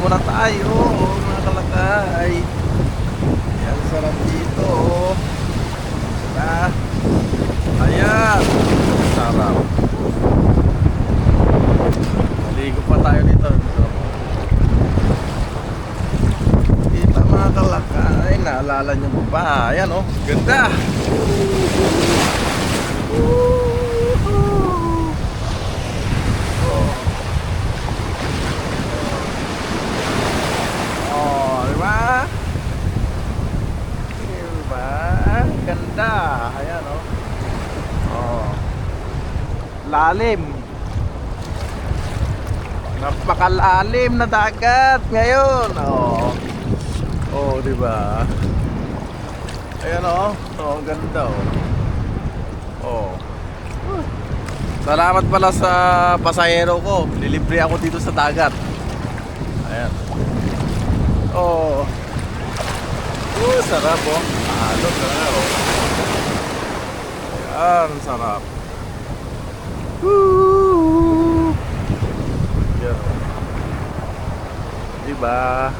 muna tayo, mga kalakay. Yan, sarap dito. Ayan, sarap. Maligo pa tayo dito. Kita mga kalakay, naalala nyo ba? Ayan ganda. Diba? Diba? Ganda. Ayan lalim. Napakalalim na dagat ngayon. Diba? Ayan ang ganda Salamat pala sa pasahero ko. Nilibre ako dito sa dagat. Ayan. Sarap Halo talaga Ayan, sarap. Yan Diba?